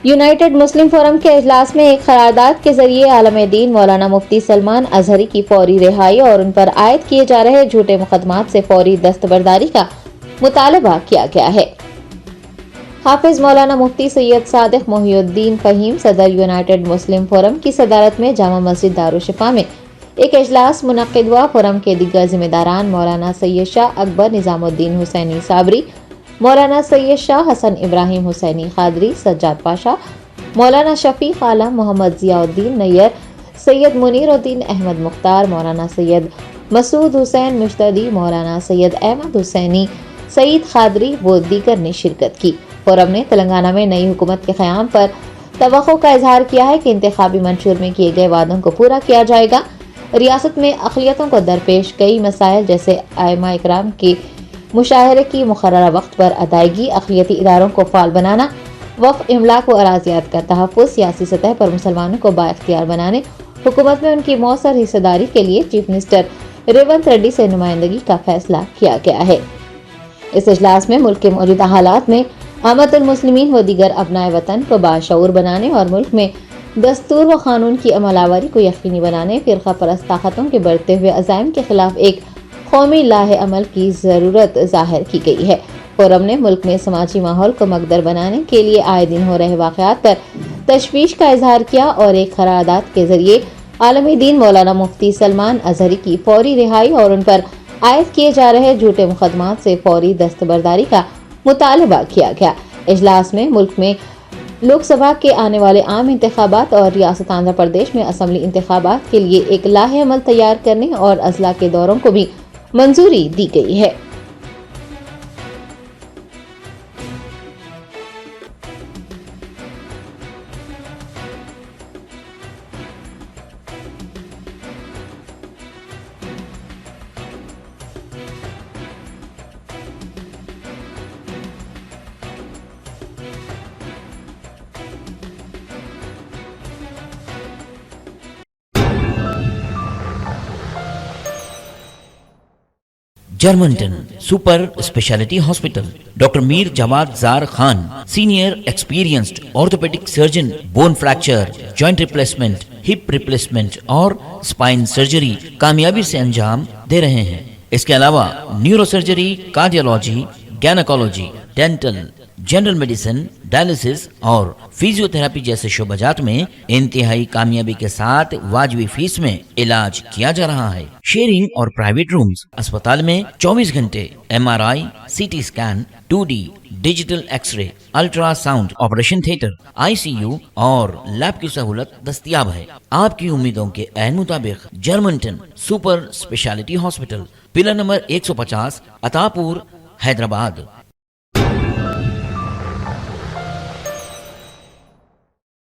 United مسلم forum کے اجلاس میں ایک قرارداد کے ذریعے عالم دین مولانا مفتی سلمان ازہری کی فوری رہائی اور ان پر عائد کیے جا رہے جھوٹے مقدمات سے فوری دستبرداری کا مطالبہ کیا گیا ہے۔ حافظ مولانا مفتی سید صادق محی الدین فہیم صدر یونائٹڈ مسلم فورم کی صدارت میں جامع مسجد دارالشفا میں ایک اجلاس منعقد ہوا۔ فورم کے دیگر ذمہ داران مولانا سید شاہ اکبر نظام الدین حسینی صابری، مولانا سید شاہ حسن ابراہیم حسینی قادری، سجاد پاشا، مولانا شفیق عالم، محمد ضیاء الدین نیّر، سید منیر الدین احمد مختار، مولانا سید مسعود حسین مشتدی، مولانا سید احمد حسینی، سعید قادری و دیگر نے شرکت کی۔ فورم نے تلنگانہ میں نئی حکومت کے قیام پر توقع کا اظہار کیا ہے کہ انتخابی منشور میں کیے گئے وعدوں کو پورا کیا جائے گا۔ ریاست میں اقلیتوں کو درپیش کئی مسائل جیسے ائمہ اکرام کے مشاہرے کی مقررہ وقت پر ادائیگی، اقلیتی اداروں کو فعال بنانا، وقف املاک و اراضیات کا تحفظ، سیاسی سطح پر مسلمانوں کو بااختیار بنانے، حکومت میں ان کی مؤثر حصہ داری کے لیے چیف منسٹر ریونت ریڈی سے نمائندگی کا فیصلہ کیا گیا ہے۔ اس اجلاس میں ملک کے موجودہ حالات میں امت المسلمین و دیگر ابنائے وطن کو باشعور بنانے اور ملک میں دستور و قانون کی عمل آوری کو یقینی بنانے، فرقہ پرست طاقتوں کے بڑھتے ہوئے عزائم کے خلاف ایک قومی لاہ عمل کی ضرورت ظاہر کی گئی ہے۔ فورم نے ملک میں سماجی ماحول کو مقدر بنانے کے لیے آئے دن ہو رہے واقعات پر تشویش کا اظہار کیا اور ایک قرارداد کے ذریعے عالم دین مولانا مفتی سلمان ازہری کی فوری رہائی اور ان پر عائد کیے جا رہے جھوٹے مقدمات سے فوری دستبرداری کا مطالبہ کیا گیا۔ اجلاس میں ملک میں لوک سبھا کے آنے والے عام انتخابات اور ریاست آندھرا پردیش میں اسمبلی انتخابات کے لیے ایک لاہ عمل تیار کرنے اور اضلاع کے دوروں کو بھی منظوری دی گئی ہے۔ جرمنٹن super speciality hospital, doctor Mir Jawad Zar Khan, senior experienced orthopaedic surgeon, bone fracture, joint replacement, hip replacement اور اسپائن سرجری کامیابی سے انجام دے رہے ہیں۔ اس کے علاوہ neuro surgery, cardiology, gynaecology, dental, general medicine, dialysis اور فزیو تھراپی جیسے شعبات میں انتہائی کامیابی کے ساتھ واجبی فیس میں علاج کیا جا رہا ہے۔ شیئرنگ اور پرائیویٹ رومز، اسپتال میں 24 گھنٹے MRI، CT scan, 2D digital X ray, ultra sound, operation theatre, ICU اور لیب کی سہولت دستیاب ہے۔ آپ کی امیدوں کے عین مطابق جرمنٹن super speciality hospital, pillar number 150، عطا پور، حیدرآباد۔